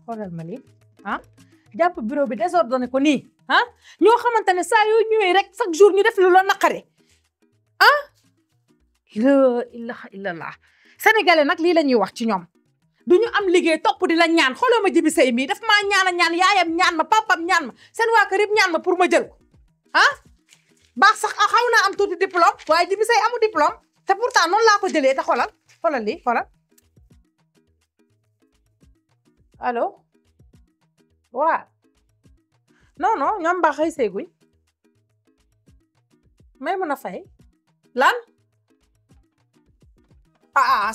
xoolal ma lii ah jàpp bureau bi désordonné ko nii ah ñoo xamante ne saa yoo ñëwee rek chaque jour ñu def lu la naqare ah la ilaha illallah sénégalais nag lii la ñuy wax ci ñoom du ñu am liggéey topp di la ñaan xooloo ma Jibi Sey mii daf maa ñaan a ñaan yaayam ñaan ma papam ñaan ma seen waa kër yëpp ñaan ma pour ma jël ko ah baax sax xaw naa am tuuti diplôme waaye Jibi Sey amu diplôme te pourtant noonu laa ko jëlee te xoolal xoolal lii xoolal allo waaw non non ñoom mbaa xëy seeguñ may mën a fay lan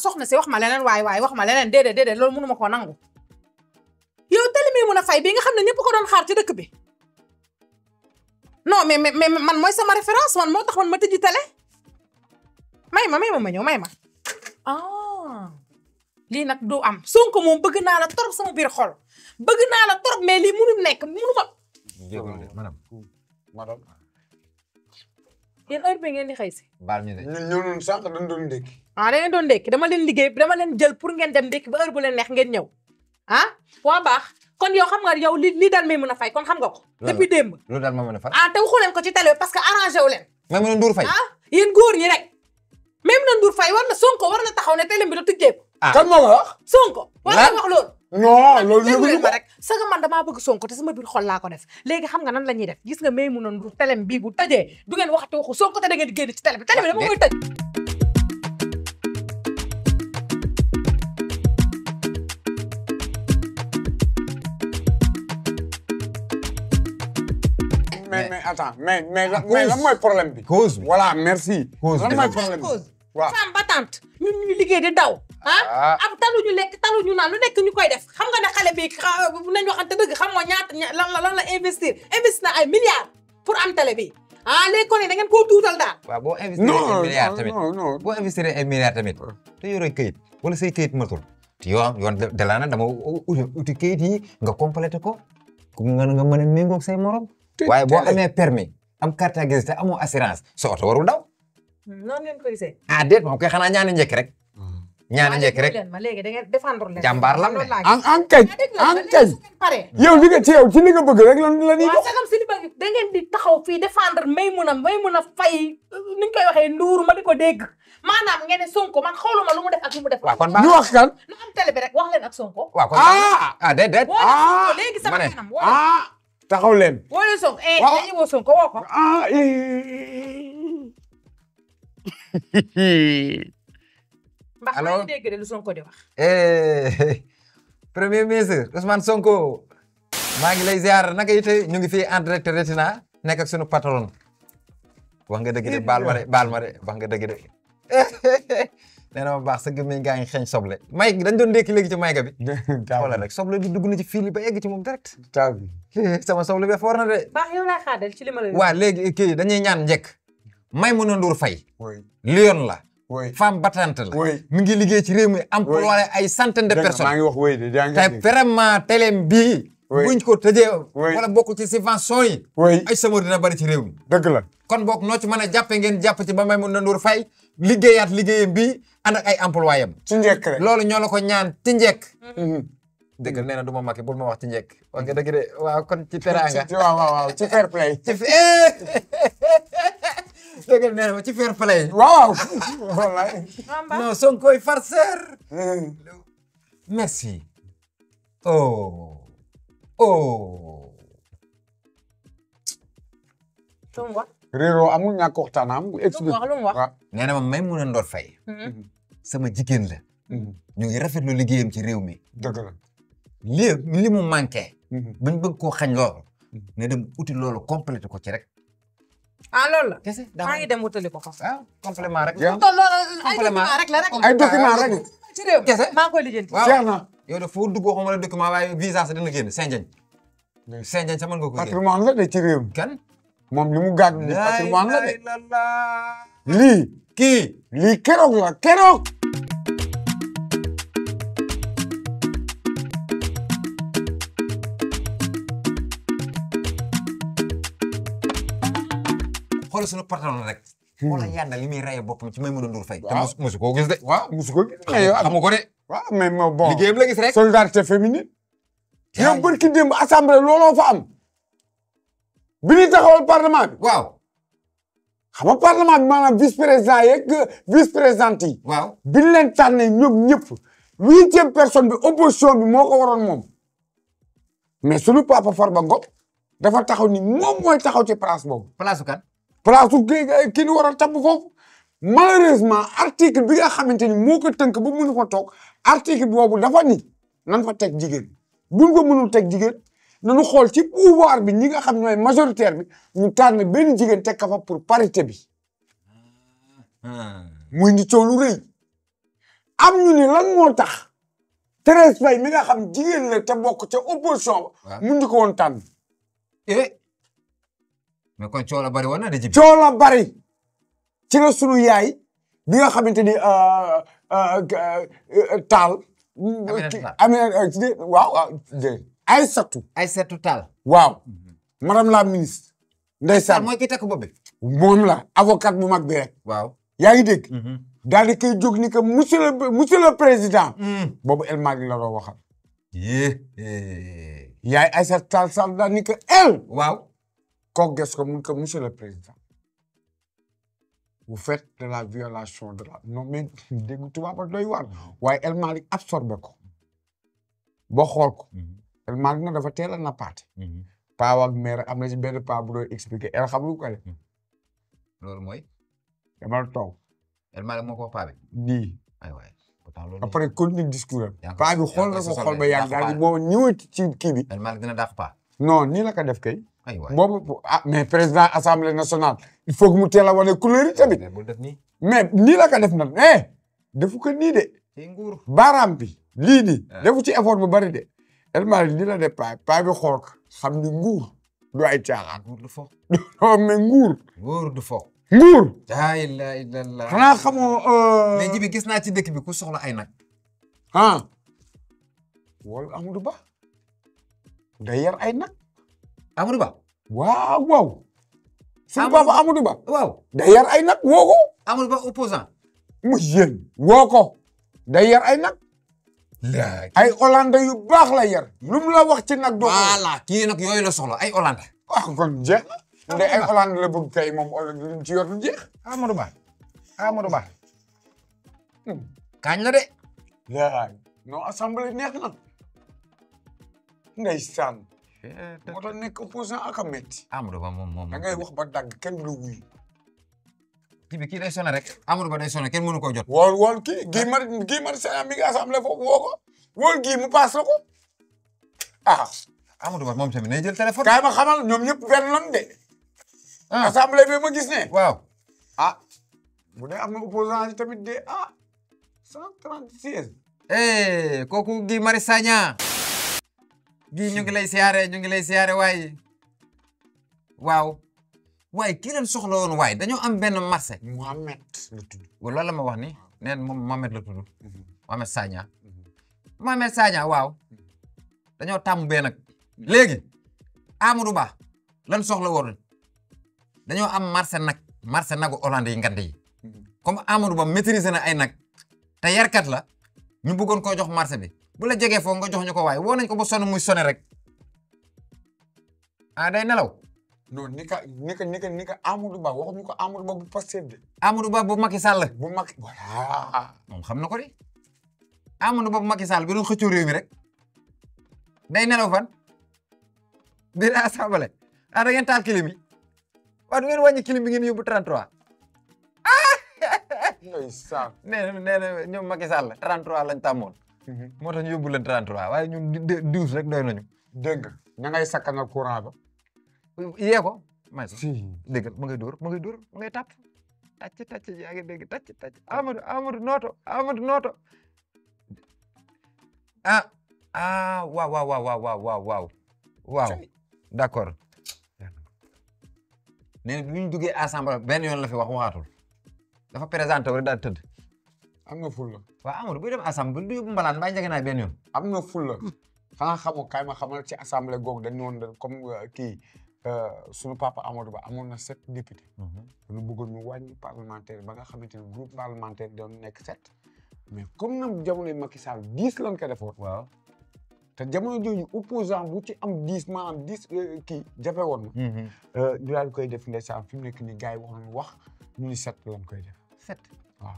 soxna si wax ma leneen waay wax ma leneen déedéet loolu mënu ma koo nangu yow tali mi mën a fay bi nga xam ne ñëpp ko doon xaar ci dëkk bi non mais man mooy sama référence man moo tax man ma tëji télé may ma ñëw may ma lii nag du am Sonko moom bëgg naa la trop sama biir xol bëgg naa la trop mais lii mënul nekk mënu ma madame yéen heure bi ngeen di xëy si baal ñu de ñun sànq dañ doon ndékki da ngeen doon ndékki dama leen liggéey dama leen jël pour ngeen dem ndékki ba heure bu leen neex ngeen ñëw waa baax kon yow xam nga yow li dal may mën a fay kon xam nga ko depuis démb lu daal ma mën a far te waxu leen ko ci télé parce que arrangé wu leen may mën a nduur fay yéen góor ñi rek même na nduur fay war na Sonko war na taxaw ne télé bi da tëjee ko kan moo wax Sonko war na wax loolu non loolu yëguñu ko rek saga man damaa bëgg Sonko te sama biir xol laa ko def léegi xam nga nan la ñuy def gis nga may mun a nduur télé bii bu tëjee du ngeen waxati waxu Sonko te da ngeen di génn ci télé bi dama koy tëj mais attends mais lan mooy problème bi. cause bi voilà merci. cause lan mooy problème bi waaw. femme battante ñun ñuy liggéey di daw. ab taluñu lekk taluñu naan lu nekk ñu koy def xam nga ne xale bi nañ waxante dëgg xam nga ñaata lan la investir na ay milliards pour am télé bi léegi kon da ngeen koo tuutal daal. waaw boo investir ay milliards tamit boo investir ay milliards tamit te yore këyit wala say këyit matul yoon de la na dama uti këyit yi nga complété ko nga mën a méngoog say morom. waaye boo amee permis am carte grise te amoo assurance sa oto warul daw. noonu ngeen koy gisee. déet moom koy xanaa ñaani njëkk rek. ñaani njëkk rek léegi da ngeen défendre leen. jàmbaar lam ne en kañ yow li nga ci yow ci li nga bëgg rek la ñuy dox. waaw sagam si li bëgg da ngeen di taxaw fii défendre Maimouna Faye ni ñu koy waxee Ndour ma di ko dégg maanaam ngeen ne Sonko man xooluma lu mu def ak lu mu def. waaw kon baax ñu wax kan. nu am télé bi rek wax leen ak Sonko. waaw kon déet léegi sama kanam taxaw leen. woo leen Sonko dañuy woo Sonko woo ko. allo ndax dégg de lu Sonko di wax. premier ministre Ousmane Sonko maa ngi lay ziar naka it ñu ngi fii en direct Retina nekk ak sunu patron wax nga dëgg de baal ma de wax nga dëgg de nee na ma baax sa gémmiñ gaa ngi xeeñ soble may dañ doon ndékki léegi ci mayga bi xoolal rek soble bi dugg na ci fili ba egg ci moom direct sama soble bi foor na de baax yow laa xaadal ci li ma la waaw léegi kii dañuy ñaan njëkk Maimouna Ndour Faye lion la femme battante la mi ngi liggéey ci réew mi employé ay centaine de personnes maa ngi wax wéy de te vraiment télé bii buñ ko tëjee wala bokk ci subvention yi ay sama dina bari ci réew mi dëgg la kon boog noo ci mën a jàppe ngeen jàpp ci ba Maimouna Ndour Faye liggéeyaat liggéeyam bii ànd ak ay employé am ci njëkk rek loolu ñoo la ko ñaan ci njëkk dëgg nee na du ma makki bul ma wax ci njëkk wax nga dëgg de waaw kon ci teraanga waaw ci fair play dëgg nee na ma ci fair play waaw wallaay non Sonkoy farceur merci lu mu wax réeroo amul ñàkk waxtaan am lu mu wax nee na ma Maimouna Ndour Faye sama jigéen la ñu ngi rafetlu liggéeyam ci réew mi dëgg la li mu manqué bañ bëgg koo xañ loolu ne dem uti loolu complété ko ci rek loolu la kese maa ngi dem wutali ko ko waaw complément rek complément rek la rek ay document rek ci réew kese maa ngi koy lijjanti jeex na yow de foo dugg waxuma la document waaye visa sa dina génn Saint-Diagne sa mën nga ko génn patrimoine la de ci réew mi kan moom li mu gàddu ni patrimoine la de kii lii keroog la keroog xoolal suñu patron rek wala yàlla li muy rayee boppam ci Maimouna Ndour Faye te mosu koo gis de waaw mosu ko gis xamu ko de waaw mais bon liggéeyam la gis rek solidarité féminine yow barki démb assemblée looloo fa am bi ñuy taxawal parlement bi waaw xam nga parlement bi maanaam vice président yeeg vice présidente yi waaw bi ñu leen tànnee ñoom ñëpp 8e personne bi opposition bi moo ko waroon moom mais sunu papa Farba Ngom dafa taxaw ni moom mooy taxaw ci place boobu place kan place su kii ni war a tabb foofu malheureusement article bi nga xamante ni moo ko tënk ba mënu fa toog article boobu dafa ni nan fa teg jigéen buñ ko mënul teg jigéen nañu xool ci pouvoir bi ñi nga xam ñooy majoritaire bi ñu tànn benn jigéen teg ka fa pour parité bi muy ni coow lu rëy am ñu ni lan moo tax Thérèse Faye mi nga xam jigéen la te bokk ca opposition ba mun di ko woon tànn mais kon coow la bari woon na de jibi coow la bari ci la sunu yaay bi nga xamante ni taal waaw Aïssatou Tall waaw madame la ministre ndeysaan mooy ki takk bopp bi moom la avocat bu mag bi rek waaw yaa ngi dégg daal di koy jóg ni que monsieur le président boobu El Malick la doon waxal yaay Aïssatou Tall Sall daal ni que waaw kooku ges ko mun que monsieur le président vous faites de la violation de la non mais dégg tubaab ba doy waar waaye El Malick absorbé ko boo xool ko El Malick na dafa teel a nappaate paa ak mère am na ci benn paa bu doon expliqué El xam lu ko def loolu mooy dama toog El Malick moo ko wax paa bi nii ay waay pourtant loolu après continue discours am paa bi xool na ko xool ba yàgg daal di moo ñëwati ci kii bi El Malick dina dàq paa non nii la ko def kay ay waay boobu mais président assemblée nationale il faut que mu teel a wane couleur yi tamit bul def nii mais nii la ko def nag defu ko nii de ci nguur baaraam bi lii nii defu ci effort bu bari de El Malick nii la def paa bi xool ko xam ni nguur du ay caaxaan nguur du fo non mais nguur du fo nguur laa ilaaha illallaah xanaa xamoo mais jibi gis naa ci dëkk bi ku soxla ay nag wala Amadou Ba day yar ay nag Amadou Ba waaw waaw suñu papa Amadou Ba waaw day yar ay nag woo ko Amadou Ba opposant mu yéen woo ko day yar ay nag ay Hollande yu baax la yar lu mu la wax ci nag doo voilà kii nag yooyu la soxla ay Hollande kon jeex na nde ay Hollande la bëgg kay moom lu ci yor lu jeex Amadou Ba kañ la de laay non assemblée neex na ndeysaan moo tax nekk opposant ak a métti Amadou Ba moom da ngay wax ba dagg kenn du la wuyu kii day sonné rek Amadou Ba day sonné kenn mënu koo jot wool kii Guy Marius Sagna mi ngi assemblée foofu woo ko wool Guy mu paas la ko Amadou Ba moom tamit nay jël téléphone kaay ma xamal ñoom ñëpp benn lan de assemblée bi ma gis ne waaw bu dee am na opposant yi tamit de 136 kooku Guy Marius Sagna Guy ñu ngi lay siyaare waaye waaw waaye kii leen soxla woon waaye dañoo am benn marché Mohamed la tudd loolu la ma wax ni neen moom Mohamed la tudd Mohamed Sagna waaw dañoo tàmm bee nag léegi Amadou Ba lan soxla woon dañoo am marché nagu Hollande yi ngand yi comme Amadou Ba maîtriser na ay nag te yarkat la ñu bëggoon koo jox marché bi bu la jegee foofu nga jox ñu ko waaye woo nañ ko ba sonn muy sonné rek day nelaw non ni ka Amadou Ba waxuñu ko Amadou Ba bu Pastef de Amadou Ba bu Macky Sall bu Macky voilà moom xam na ko de Amadou Ba bu Macky Sall bi doon xëccoo réew mi rek day nelaw fan biir assemblée da ngeen taal clim yi waaw du ngeen wàññi clim bi ngeen yóbbu 33 ndeysaan nee na ñoom Macky Sall 33 lañ tàmmoon moo tax ñu yóbbu leen 33 waaye ñun 12 rek doy nañu dégg nga ña ngay sakkanal courant ba yee ko may sax si dégg ma ngay dóor ma ngay tàpp tàcc yaa ngi dégg tàcc Amadou nooto waaw d'accord nee na bi ñu duggee assemblée benn yoon la fi waxaatul dafa présenté wala daal tëdd am na fulla waaw Amadou buy dem assemblée du yóbbu mbalaan mbaa njëgë naa benn yoon am na fulla xanaa xamoo kaay ma xamal ci assemblée googu dañu woon comme kii sunu papa Amadou Ba amoon na 7 députés dañu bëggoon ñu wàññi parlementaire ba nga xamante ne groupe parlementaire doon nekk 7 mais comme nam jamonoy Macky Sall 10 lañ ko defoon waaw te jamono jooju opposant bu ci am 10 maanaam 10 kii jafe woon na. ñu daal koy def ndeysaan fi mu nekk nii gars yi wax nañu wax ñu ni 7 lañ koy def. 7 waaw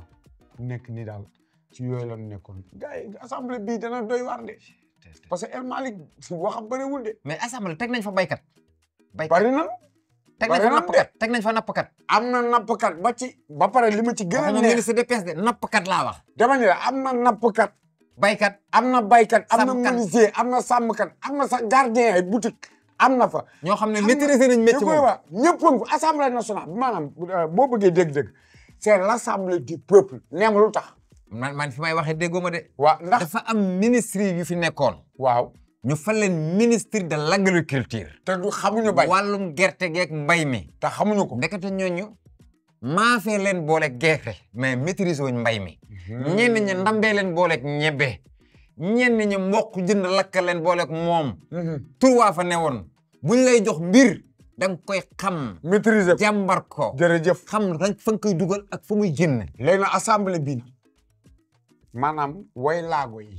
fi mu nekk nii daal ci yooyu lañ nekkoon gars yi assemblée bii dana doy waar de. parce que El Malick waxam bëriwul de. mais assemblée teg nañ fa baykat. bari na. teg nañ fa nappkat teg nañ fa nappkat. am na nappkat ba pare li ma ci gën a neex ministre de pêche de nappkat laa wax. dama ne la am na nappkat. baykat am na baykat am na menuisier am na sàmmkat am na sax gardien ay boutique am na fa. ñoo xam ne maîtriser nañ métier moom wax ñëpp a assemblée nationale maanaam boo bëggee dégg-dégg c'est l'assemblée du peuple neem lu tax. man fi may waxee déggoo ma de. waaw ndax dafa am ministre yu fi nekkoon. waaw ñu fal leen ministre de l'agriculture. te du xamuñu bay wàllum gerte geek mbay mi. te xamuñu ko. ndekete ñooñu maafee leen boole gerte mais maîtriser wuñ mbay mi. ñenn ñi ndambee leen booleeg ñebe. ñenn ñi mboq jënd lakk leen booleeg moom. tur waa fa newoon buñ lay jox mbir da nga koy xam. maîtriser jàmbar ko. jërëjëf xam fa nga koy dugal ak fa muy génn. léegi nag assemblée bii nag maanaam way laago yi.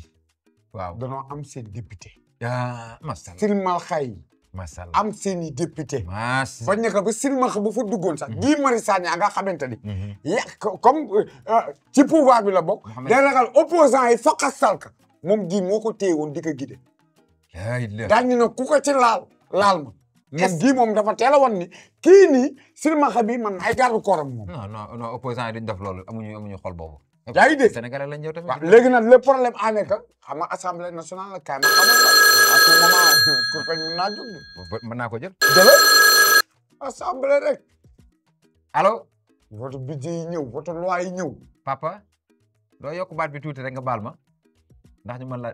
waaw danoo am seen député. ah masalla silmalxa yi masalla am seen i député. masalla bañ nekk ba silmalxa bu fa duggoon sax. Guy Marius Sagna nga xamante ni. comme ci pouvoir bi la bokk. day ragal opposant yi foqasal ka moom Guy moo ko téye woon di ko guider. daal ñu ne ku ko ci laal ma. moom Guy moom dafa teel a wan ni kii nii silmalxa bi man ay garde corps am moom. non opposant yi duñ def loolu amuñu xol boobu. yaa ngi dégg Sénégalais lañ ñëw tamit. waaw léegi nag le problème en est que xam nga assemblée nationale la kaay ma xamal la à ce moment kurpeñ mën naa jóg de. mën naa ko jël. jëlal assemblée rek. allo. vote budget yi ñëw vote loi yi ñëw. papa doo yokk baat bi tuuti rek nga baal ma ndax ñu mën la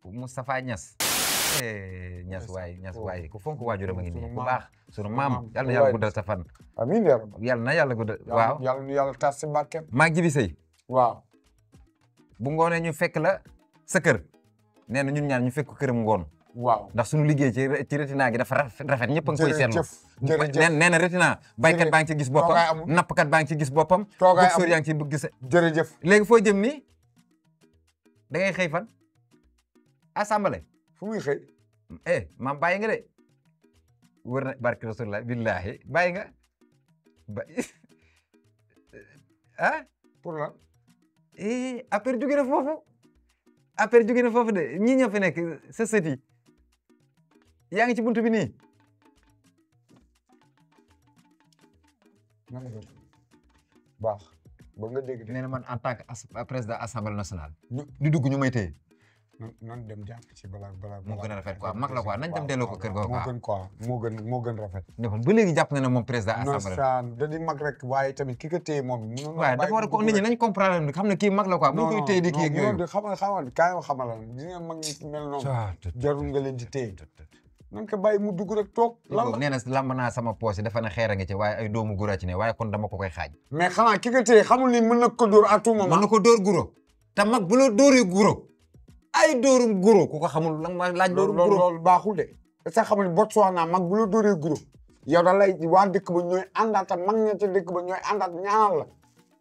Moustapha Niass. Niass waay ku fonk waajuram a ngi nii ku baax sunu maam yal na yàlla guddal sa fan. amiin yal na yàlla guddal. waaw yàlla nu yàlla tas si barkeem. maa ngi Jibi Sey. waaw. bu ngoonee ñu fekk la sa kër nee na ñun ñaar ñu fekk këram ngoon. waaw ndax suñu liggéey ci retina gi dafa rafet ñëpp a ngi koy seetlu. jërëjëf nee na retina baykat baa ngi ci gis boppam nappkat baa ngi ci gis boppam. toogaay amul boxeur yaa ngi ci gis. jërëjëf. léegi foo jëm nii da ngay xëy fan assemblée. fu muy xëy. maam bàyyi nga de wër na barke Rasulullah billahi bàyyi nga ah. pour lan. affaire jóge na foofu de ñii ñoo fi nekk sa sët yi yaa ngi ci buntu bi nii. baax ba nga dégg de. nee na man en tant que président assemblée nationale. di dugg ñu may téye. nan dem jàpp ci balaa. moo gën a rafet quoi mag la quoi nañ dem delloo ko kër ga quoi. moo gën rafet. ne ba léegi jàpp na ne moom président assemblée. non da di mag rek waaye tamit ki ko téye moom. waaye dafa war a ko nit ñi nañ comprendre xam ne kii mag la quoi. bu ñu koy téye di kii ak yooyu. xamal kaay ma xamal la gis nga mag ñi mel noonu. jarul nga leen di téye. nan ko bàyyi mu dugg rek toog. lan la nee na lamb naa sama poos yi dafa ne xeer a ngi ci waaye ay doomu gura ci ne waaye kon dama ko koy xaaj. mais xanaa ki ko téye xamul ni mën na ko dóor à tout moment. mën na ko dóor guro te mag bu la dóoree guro ay dóorum guro ku ko xamul lan ma laaj dóorum guro loolu baaxul de sax xamul ni Botswana mag bu la dóoree guro yow da lay waa dëkk ba ñooy àndaat mag ña ca dëkk ba ñooy àndaat ñaanal la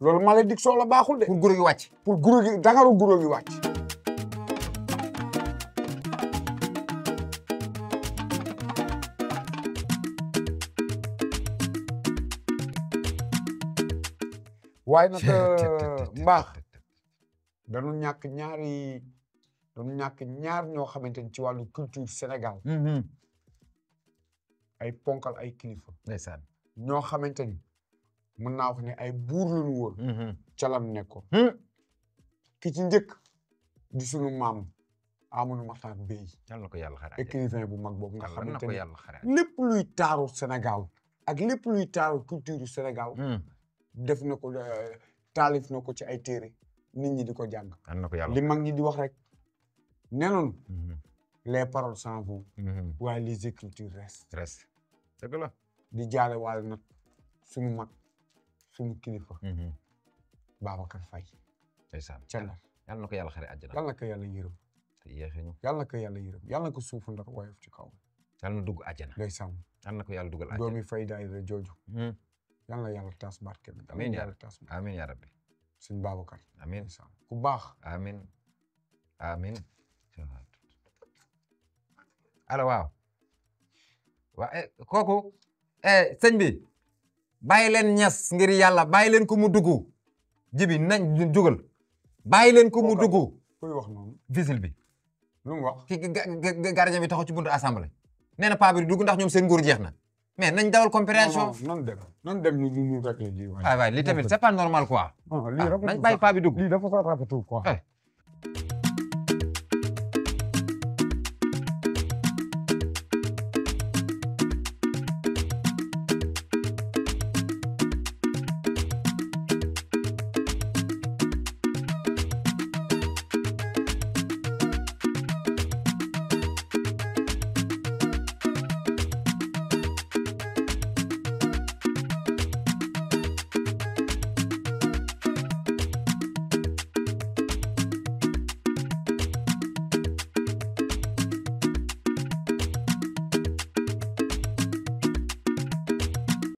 loolu malédiction la baaxul de. pour guro gi wàcc. pour guro gi dangaru guro gi wàcc. waaye nag mbaax dañu ñàkk ñaar ñoo xamante ni ci wàllu culture Sénégal. ay ponkal ay kilifa. ndeysaan ñoo xamante ni mën naa wax ne ay buur lañu woon. ca lam nekkoon. ki ci njëkk di sunu maam Amadou Mahtar Bey. yal na ko yàlla xare écrivain bu mag boobu nga xamante ni yàlla xare lépp luy taaru Sénégal ak lépp luy taaru culture Sénégal. def na ko taalif na ko ci ay téere nit ñi di ko jàng. li mag ñi di wax rek nee noonu les paroles s'en vont. waaye les écritures restent. dëgg la. di jaale waale nag suñu mag suñu kilifa. Babacar Faye. ndeysaan ca Ndar. yal na ko yàlla xare àjjana. yal na ko yàlla yërëm. te yéexe ñu. yal na ko yàlla yërëm yal na ko suufu Ndar woyof ci kaw. yal na dugg àjjana. ndeysaan. yal na ko yàlla dugal àjjana. doomi Faye daayira jooju. yal na yàlla taas barke bi. amiin yaa rabbi amiin yaa rabbi. suñu Babacar. amiin ku baax. amiin. amin allo waaw kooku sëñ bi bàyyi leen ñas ngir yàlla bàyyi leen ko mu dugg jibi nañ jugal bàyyi leen ko mu dugg koy wax noonu visil bi lu mu wax ki gardien bi taxaw ci buntu assemblée nee na paa bi dugg ndax ñoom seen nguur jeex na mais nañ dawal compréhension nan dem ñu rek la ji waay li tamit c'est pas normal quoi lii nañ bàyyi paa bi dugg lii dafa ko rafetul quoi